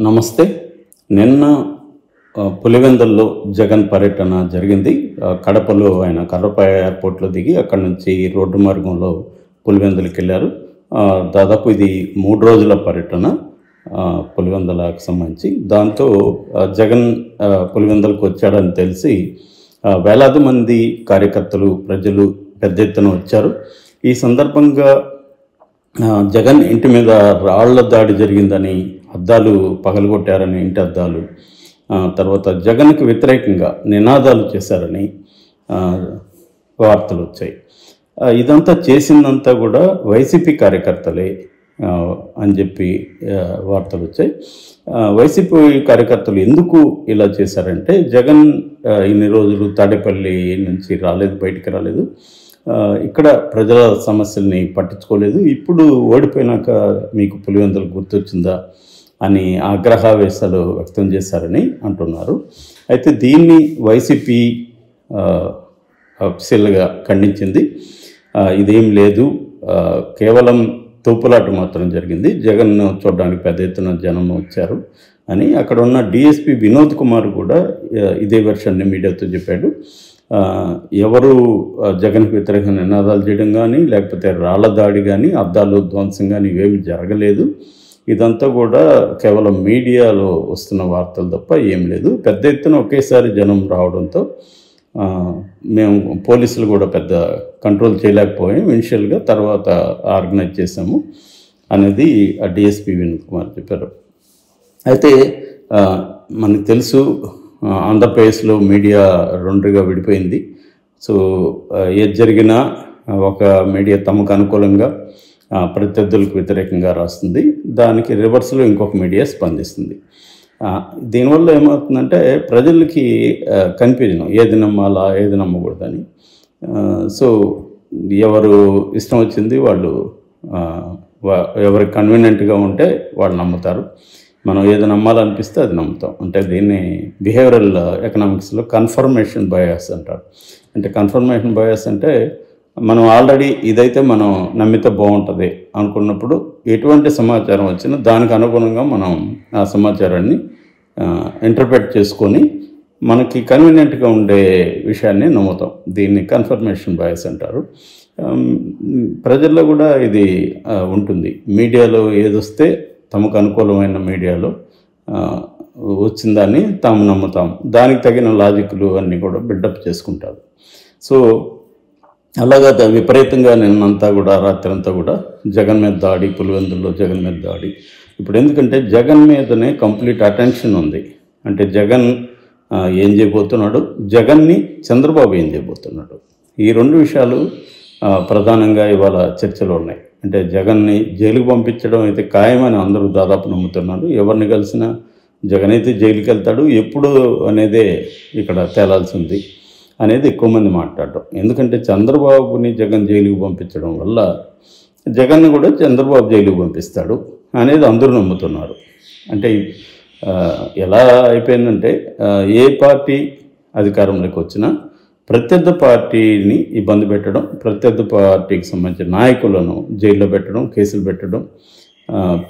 నమస్తే. నిన్న పులివెందుల్లో జగన్ పర్యటన జరిగింది. కడపలో ఆయన కడప ఎయిర్పోర్ట్లో దిగి అక్కడి నుంచి రోడ్డు మార్గంలో పులివెందులకి వెళ్ళారు. దాదాపు ఇది 3 రోజుల పర్యటన పులివెందులకు సంబంధించి. దాంతో జగన్ పులివెందులకు వచ్చాడని తెలిసి వేలాది మంది కార్యకర్తలు, ప్రజలు పెద్ద ఎత్తున వచ్చారు. ఈ సందర్భంగా జగన్ ఇంటి మీద రాళ్ల దాడి జరిగిందని, అద్దాలు పగలగొట్టారని, ఇంటి అద్దాలు, తర్వాత జగన్కి వ్యతిరేకంగా నినాదాలు చేశారని వార్తలు వచ్చాయి. ఇదంతా చేసిందంతా కూడా వైసీపీ కార్యకర్తలే అని చెప్పి వార్తలు వచ్చాయి. వైసీపీ కార్యకర్తలు ఎందుకు ఇలా చేశారంటే, జగన్ ఇన్ని రోజులు తాడేపల్లి నుంచి బయటికి రాలేదు, ఇక్కడ ప్రజల సమస్యల్ని పట్టించుకోలేదు, ఇప్పుడు ఓడిపోయినాక మీకు పులివెందులు గుర్తొచ్చిందా అని ఆగ్రహావేశాలు వ్యక్తం చేశారని అంటున్నారు. అయితే దీన్ని వైసీపీ అఫీషియల్గా ఖండించింది. ఇదేం లేదు, కేవలం తోపులాట మాత్రం జరిగింది, జగన్ చూడడానికి పెద్ద ఎత్తున జనం వచ్చారు అని అక్కడ ఉన్న డిఎస్పీ వినోద్ కుమార్ కూడా ఇదే వెర్షన్ని మీడియాతో చెప్పాడు. ఎవరు జగన్కి వ్యతిరేకంగా నినాదాలు చేయడం కానీ, లేకపోతే రాళ్ల దాడి కానీ, అద్దాలు ధ్వంసం కానీ ఇవేమి జరగలేదు, ఇదంతా కూడా కేవలం మీడియాలో వస్తున్న వార్తలు తప్ప ఏం లేదు. పెద్ద ఎత్తున ఒకేసారి జనం రావడంతో మేము పోలీసులు కూడా పెద్ద కంట్రోల్ చేయలేకపోయాం, ఇనిషియల్గా తర్వాత ఆర్గనైజ్ చేశాము అనేది ఆ డిఎస్పీ వినోద్ కుమార్ చెప్పారు. అయితే మనకు తెలుసు, ఆంధ్రప్రదేశ్లో మీడియా రెండుగా విడిపోయింది. సో ఏది జరిగినా ఒక మీడియా తమకు అనుకూలంగా ప్రత్యర్థులకు వ్యతిరేకంగా రాస్తుంది, దానికి రివర్స్లో ఇంకొక మీడియా స్పందిస్తుంది. దీనివల్ల ఏమవుతుందంటే ప్రజలకి కన్ఫ్యూజన్, ఏది నమ్మాలా ఏది నమ్మకూడదని. సో ఎవరు ఇష్టం వచ్చింది వాళ్ళు, ఎవరికి కన్వీనియంట్గా ఉంటే వాళ్ళు నమ్ముతారు. మనం ఏది నమ్మాలనిపిస్తే అది నమ్ముతాం. అంటే దీన్ని బిహేవియరల్ ఎకనామిక్స్లో కన్ఫర్మేషన్ బయాస్ అంటారు. అంటే కన్ఫర్మేషన్ బయాస్ అంటే మనం ఆల్రెడీ ఇదైతే మనం నమ్మితే బాగుంటుంది అనుకున్నప్పుడు ఎటువంటి సమాచారం వచ్చినా దానికి అనుగుణంగా మనం ఆ సమాచారాన్ని ఇంటర్ప్రెట్ చేసుకొని మనకి కన్వీనియంట్గా ఉండే విషయాన్ని నమ్ముతాం. దీన్ని కన్ఫర్మేషన్ బయాస్ అంటారు. ప్రజల్లో కూడా ఇది ఉంటుంది. మీడియాలో ఏదొస్తే తమకు అనుకూలమైన మీడియాలో వచ్చిందాన్ని తాము నమ్ముతాం, దానికి తగిన లాజిక్లు అన్నీ కూడా బిల్డప్ చేసుకుంటారు. సో అలాగా విపరీతంగా నిన్నంతా కూడా రాత్రంతా కూడా జగన్ మీద దాడి, పులివెందుల్లో జగన్ మీద దాడి. ఇప్పుడు ఎందుకంటే జగన్ మీదనే కంప్లీట్ అటెన్షన్ ఉంది. అంటే జగన్ ఏం చేయబోతున్నాడు, జగన్ని చంద్రబాబు ఏం చేయబోతున్నాడు, ఈ రెండు విషయాలు ప్రధానంగా ఇవాళ చర్చలో ఉన్నాయి. అంటే జగన్ని జైలుకు పంపించడం అయితే ఖాయమని అందరూ దాదాపు నమ్ముతున్నారు. ఎవరిని కలిసినా జగన్ అయితే జైలుకి వెళ్తాడు ఎప్పుడు అనేదే ఇక్కడ తేలాల్సి ఉంది అనేది ఎక్కువ మంది మాట్లాడటం. ఎందుకంటే చంద్రబాబుని జగన్ జైలుకు పంపించడం వల్ల జగన్ని కూడా చంద్రబాబు జైలుకు పంపిస్తాడు అనేది అందరూ నమ్ముతున్నారు. అంటే ఎలా అయిపోయిందంటే ఏ పార్టీ అధికారంలోకి వచ్చినా ప్రత్యర్థి పార్టీని ఇబ్బంది పెట్టడం, ప్రత్యర్థి పార్టీకి సంబంధించిన నాయకులను జైల్లో పెట్టడం, కేసులు పెట్టడం,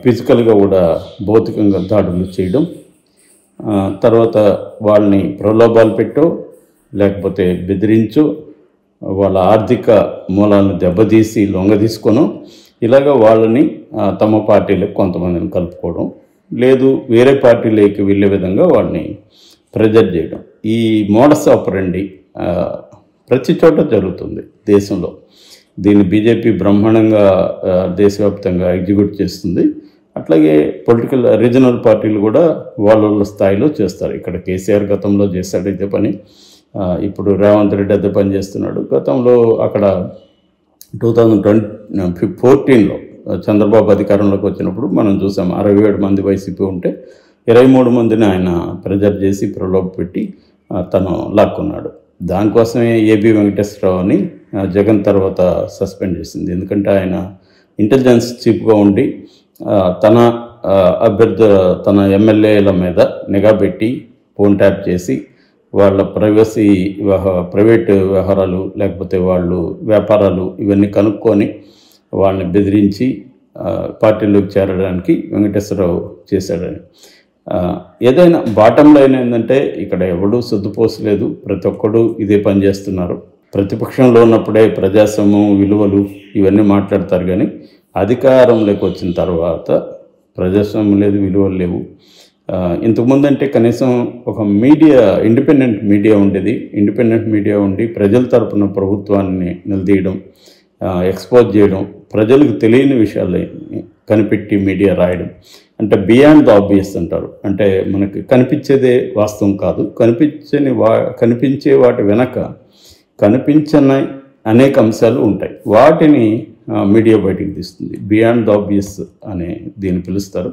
ఫిజికల్గా కూడా భౌతికంగా దాడులు చేయడం, తర్వాత వాళ్ళని ప్రలోభాలు పెట్టో లేకపోతే బెదిరించో, వాళ్ళ ఆర్థిక మూలాలను దెబ్బతీసి లొంగదీసుకోను, ఇలాగ వాళ్ళని తమ పార్టీలకు కొంతమందిని కలుపుకోవడం, లేదు వేరే పార్టీలోకి వెళ్ళే విధంగా వాళ్ళని ప్రెజర్ చేయడం. ఈ మోడస్ ఆపరెండి ప్రతి చోట జరుగుతుంది దేశంలో. దీన్ని బీజేపీ బ్రహ్మాండంగా దేశవ్యాప్తంగా ఎగ్జిక్యూట్ చేస్తుంది. అట్లాగే పొలిటికల్ రీజనల్ పార్టీలు కూడా వాళ్ళ స్థాయిలో చేస్తారు. ఇక్కడ కేసీఆర్ గతంలో చేశాడు ఇదే పని, ఇప్పుడు రేవంత్ రెడ్డి అదే పని చేస్తున్నాడు. గతంలో అక్కడ 2014లో చంద్రబాబు అధికారంలోకి వచ్చినప్పుడు మనం చూసాం, 67 మంది వైసీపీ ఉంటే 23 మందిని ఆయన ప్రెజర్ చేసి ప్రలోభ పెట్టి తను లాక్కున్నాడు. దానికోసమే ఏబి వెంకటేశ్వరరావుని జగన్ తర్వాత సస్పెండ్ చేసింది. ఎందుకంటే ఆయన ఇంటెలిజెన్స్ చీఫ్గా ఉండి తన తన ఎమ్మెల్యేల మీద నిఘా పెట్టి ఫోన్ ట్యాప్ చేసి వాళ్ళ ప్రైవేటు వ్యవహారాలు లేకపోతే వాళ్ళు వ్యాపారాలు ఇవన్నీ కనుక్కొని వాళ్ళని బెదిరించి పార్టీలోకి చేరడానికి వెంకటేశ్వరరావు చేశాడని. ఏదైనా బాటం లైన్ ఏంటంటే ఇక్కడ ఎవడూ సొద్దుపోసలేదు, ప్రతి ఒక్కడు ఇదే పని చేస్తున్నారు. ప్రతిపక్షంలో ఉన్నప్పుడే ప్రజాస్వామ్యం విలువలు ఇవన్నీ మాట్లాడతారు, కానీ అధికారంలోకి వచ్చిన తర్వాత ప్రజాస్వామ్యం లేదు, విలువలు లేవు. ఇంతకుముందు అంటే కనీసం ఒక మీడియా, ఇండిపెండెంట్ మీడియా ఉండేది. ఇండిపెండెంట్ మీడియా ఉండి ప్రజల తరపున ప్రభుత్వాన్ని నిలదీయడం, ఎక్స్పోజ్ చేయడం, ప్రజలకు తెలియని విషయాలు కనిపెట్టి మీడియా రాయడం, అంటే బియాండ్ ద ఆబ్వియస్ అంటారు. అంటే మనకి కనిపించేదే వాస్తవం కాదు, కనిపించే వాటి వెనక కనిపించని అనేక అంశాలు ఉంటాయి, వాటిని మీడియా బయటికి తీస్తుంది. బియాండ్ ద ఆబ్వియస్ అని దీన్ని పిలుస్తారు.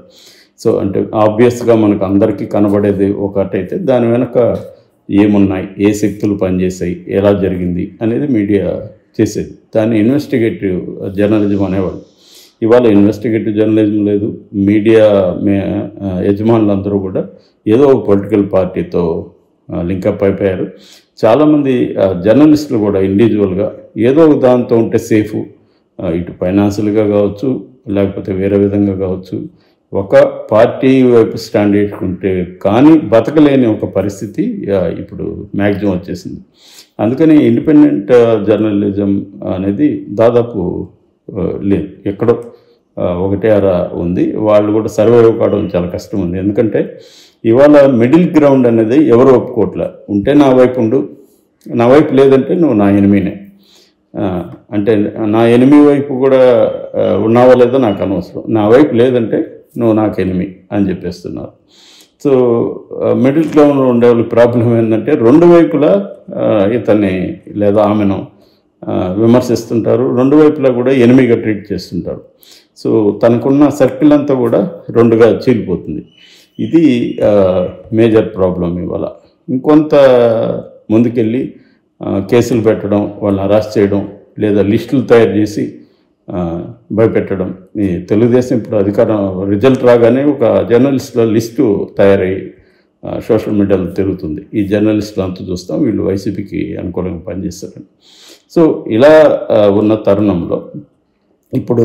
సో అంటే ఆబ్వియస్గా మనకు అందరికీ కనబడేది ఒకటైతే దాని వెనక ఏమున్నాయి, ఏ శక్తులు పనిచేసాయి, ఎలా జరిగింది అనేది మీడియా చేసేది. దాన్ని ఇన్వెస్టిగేటివ్ జర్నలిజం అనేవాళ్ళు. ఇవాళ ఇన్వెస్టిగేటివ్ జర్నలిజం లేదు. మీడియా యజమానులందరూ కూడా ఏదో ఒక పొలిటికల్ పార్టీతో లింకప్ అయిపోయారు. చాలామంది జర్నలిస్టులు కూడా ఇండివిజువల్గా ఏదో ఒక దాంతో ఉంటే సేఫ్, ఇటు ఫైనాన్షియల్గా కావచ్చు, లేకపోతే వేరే విధంగా కావచ్చు, ఒక పార్టీ వైపు స్టాండ్ చేసుకుంటే కానీ బతకలేని ఒక పరిస్థితి ఇప్పుడు మ్యాక్సిమం వచ్చేసింది. అందుకని ఇండిపెండెంట్ జర్నలిజం అనేది దాదాపు లేదు, ఎక్కడో ఒకటే అర ఉంది. వాళ్ళు కూడా సర్వైవ్ కావడం చాలా కష్టం ఉంది. ఎందుకంటే ఇవాళ మిడిల్ గ్రౌండ్ అనేది ఎవరు ఒప్పుకోవట్లే. ఉంటే నా వైపు ఉండు, నా వైపు లేదంటే నువ్వు నా ఎనిమీనే. అంటే నా ఎనిమీ వైపు కూడా ఉన్నావో లేదో నాకు అనవసరం, నా వైపు లేదంటే నువ్వు నాకు ఎనిమీ అని చెప్పేస్తున్నారు. సో మిడిల్ గ్రౌండ్లో ఉండే వాళ్ళకి ప్రాబ్లం ఏంటంటే రెండు వైపులా ఇతన్ని లేదా ఆమెను విమర్శిస్తుంటారు, రెండు వైపులా కూడా ఎనిమిగా ట్రీట్ చేస్తుంటారు. సో తనకున్న సర్కిల్ అంతా కూడా రెండుగా చీలిపోతుంది. ఇది మేజర్ ప్రాబ్లం. ఇవాళ ఇంకొంత ముందుకెళ్ళి కేసులు పెట్టడం, వాళ్ళని అరెస్ట్ చేయడం, లేదా లిస్టులు తయారు చేసి భయపెట్టడం. ఈ తెలుగుదేశం ఇప్పుడు అధికారం రిజల్ట్ రాగానే ఒక జర్నలిస్టుల లిస్టు తయారై సోషల్ మీడియాలో తిరుగుతుంది. ఈ జర్నలిస్టులు అంతా చూస్తాం, వీళ్ళు వైసీపీకి అనుకూలంగా పనిచేస్తారని. సో ఇలా ఉన్న తరుణంలో ఇప్పుడు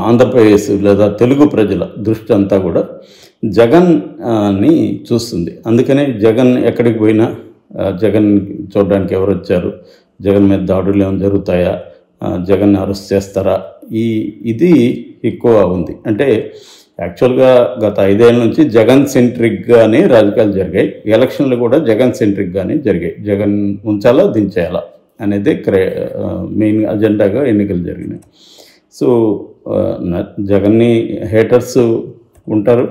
ఆంధ్రప్రదేశ్ లేదా తెలుగు ప్రజల దృష్టి అంతా కూడా జగన్ని చూస్తుంది. అందుకనే జగన్ ఎక్కడికి పోయినా జగన్ చూడడానికి ఎవరు వచ్చారు, జగన్ మీద దాడులు ఏమైనా జరుగుతాయా, జగన్ అరెస్ట్ చేస్తారా, ఇది ఎక్కువ ఉంది. అంటే యాక్చువల్గా గత 5 ఏళ్ళ నుంచి జగన్ సెంట్రిక్గానే రాజకీయాలు జరిగాయి. ఎలక్షన్లు కూడా జగన్ సెంట్రిక్గానే జరిగాయి. జగన్ ఉంచాలా దించేయాలా అనేది మెయిన్ అజెండాగా ఎన్నికలు జరిగినాయి. సో జగన్ని హేటర్స్ ఉంటారు,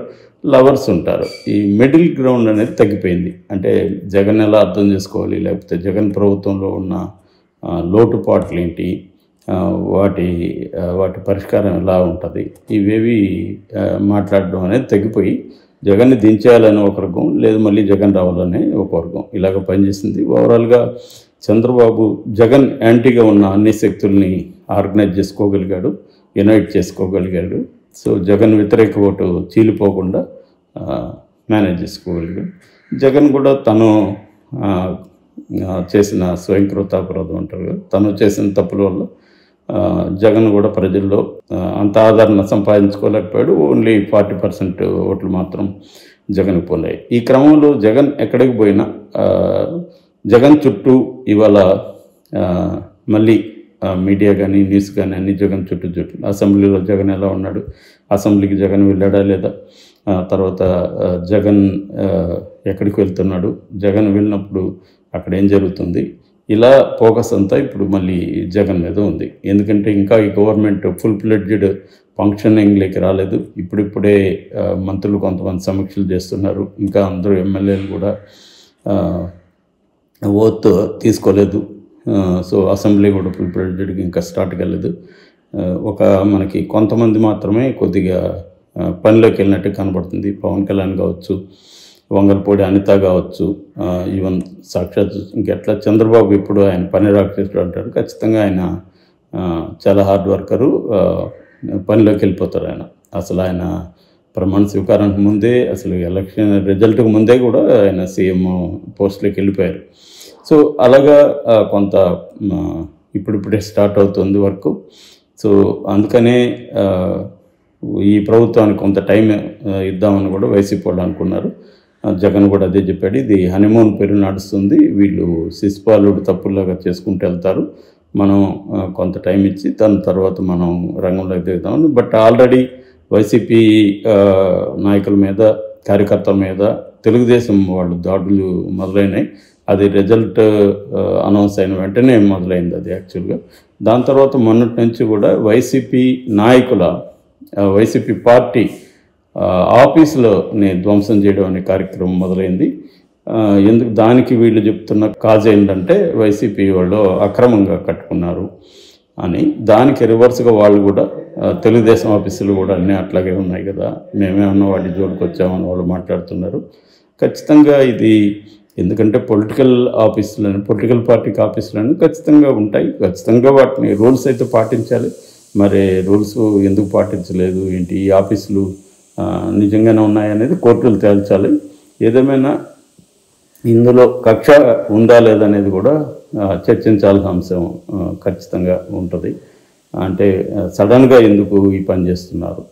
లవర్స్ ఉంటారు. ఈ మిడిల్ గ్రౌండ్ అనేది తగ్గిపోయింది. అంటే జగన్ ఎలా అర్థం చేసుకోవాలి, లేకపోతే జగన్ ప్రభుత్వంలో ఉన్న లోటుపాట్లు ఏంటి, వాటి పరిష్కారం ఎలా ఉంటుంది, ఇవేవి మాట్లాడడం అనేది తగ్గిపోయి జగన్ని దించేయాలని ఒక వర్గం, లేదు మళ్ళీ జగన్ రావాలని ఒక వర్గం, ఇలాగ పనిచేసింది. ఓవరాల్గా చంద్రబాబు జగన్ యాంటీగా ఉన్న అన్ని శక్తుల్ని ఆర్గనైజ్ చేసుకోగలిగాడు, యునైట్ చేసుకోగలిగాడు. సో జగన్ వ్యతిరేక ఓటు చీలిపోకుండా మేనేజ్ చేసుకోగలిగాడు. జగన్ కూడా తను చేసిన స్వయంకృతాపరాధం అంటారు కదా, తను చేసిన తప్పుల వల్ల జగన్ కూడా ప్రజల్లో అంత ఆదరణ సంపాదించుకోలేకపోయాడు. ఓన్లీ 40% ఓట్లు మాత్రం జగన్కి పోయాయి. ఈ క్రమంలో జగన్ ఎక్కడికి పోయినా జగన్ చుట్టూ ఇవాళ మళ్ళీ మీడియా కానీ న్యూస్ కానీ అన్ని జగన్ చుట్టూ అసెంబ్లీలో జగన్ ఎలా ఉన్నాడు, అసెంబ్లీకి జగన్ వెళ్ళాడా లేదా, తర్వాత జగన్ ఎక్కడికి వెళ్తున్నాడు, జగన్ వెళ్ళినప్పుడు అక్కడ ఏం జరుగుతుంది, ఇలా ఫోకస్ అంతా ఇప్పుడు మళ్ళీ జగన్ మీద ఉంది. ఎందుకంటే ఇంకా ఈ గవర్నమెంట్ ఫుల్ ఫ్లెడ్జ్డ్ ఫంక్షనింగ్లోకి రాలేదు. ఇప్పుడిప్పుడే మంత్రులు కొంతమంది సమీక్షలు చేస్తున్నారు. ఇంకా అందరూ ఎమ్మెల్యేలు కూడా ఓత్ తీసుకోలేదు. సో అసెంబ్లీ కూడా ఫుల్ ఫ్లెడ్జ్డ్కి ఇంకా స్టార్ట్ కాలేదు. మనకి కొంతమంది మాత్రమే కొద్దిగా పనిలోకి వెళ్ళినట్టు కనబడుతుంది. పవన్ కళ్యాణ్ కావచ్చు, వంగలపూడి అనిత కావచ్చు, ఈవెన్ సాక్షాత్ ఇంకెట్లా చంద్రబాబు ఇప్పుడు ఆయన పని రాక్షసుడు అంటాడు. ఖచ్చితంగా ఆయన చాలా హార్డ్ వర్కరు, పనిలోకి వెళ్ళిపోతారు. అసలు ఆయన ప్రమాణ స్వీకారానికి ముందే, అసలు ఎలక్షన్ రిజల్ట్కి ముందే కూడా ఆయన సీఎం పోస్ట్లోకి వెళ్ళిపోయారు. సో అలాగా కొంత ఇప్పుడిప్పుడే స్టార్ట్ అవుతుంది వర్క్. సో అందుకనే ఈ ప్రభుత్వానికి కొంత టైం ఇద్దామని కూడా వైసీపీ వాళ్ళు అనుకున్నారు. జగన్ కూడా అదే చెప్పాడు, ఇది హనీమూన్ పేరు నడుస్తుంది, వీళ్ళు శిశుపాలుడు తప్పుల్లాగా చేసుకుంటూ వెళ్తారు, మనం కొంత టైం ఇచ్చి దాని తర్వాత మనం రంగంలోకి దిగుతామని. బట్ ఆల్రెడీ వైసీపీ నాయకుల మీద, కార్యకర్తల మీద తెలుగుదేశం వాళ్ళు దాడులు మొదలైనాయి. అది రిజల్ట్ అనౌన్స్ అయిన వెంటనే మొదలైంది అది యాక్చువల్గా. దాని తర్వాత మొన్నటి నుంచి కూడా వైసీపీ నాయకుల, వైసీపీ పార్టీ ఆఫీసులోని ధ్వంసం చేయడం అనే కార్యక్రమం మొదలైంది. ఎందుకు దానికి వీళ్ళు చెప్తున్న కాజ్ ఏంటంటే వైసీపీ వాళ్ళు అక్రమంగా కట్టుకున్నారు అని. దానికి రివర్స్గా వాళ్ళు కూడా తెలుగుదేశం ఆఫీసులు కూడా అన్నీ అట్లాగే ఉన్నాయి కదా, మేమేమన్నా వాటి జోలికి వచ్చామని వాళ్ళు మాట్లాడుతున్నారు. ఖచ్చితంగా ఇది ఎందుకంటే పొలిటికల్ ఆఫీసులని, పొలిటికల్ పార్టీకి ఆఫీసులని ఖచ్చితంగా ఉంటాయి, ఖచ్చితంగా వాటిని రూల్స్ అయితే పాటించాలి. మరి రూల్స్ ఎందుకు పాటించలేదు ఏంటి, ఈ ఆఫీసులు నిజంగానే ఉన్నాయనేది కోర్టులు తేల్చాలి. ఏదేమైనా ఇందులో కక్ష ఉందా లేదనేది కూడా చర్చించాల్సిన అంశం ఖచ్చితంగా ఉంటుంది. అంటే సడన్గా ఎందుకు ఈ పని చేస్తున్నారు.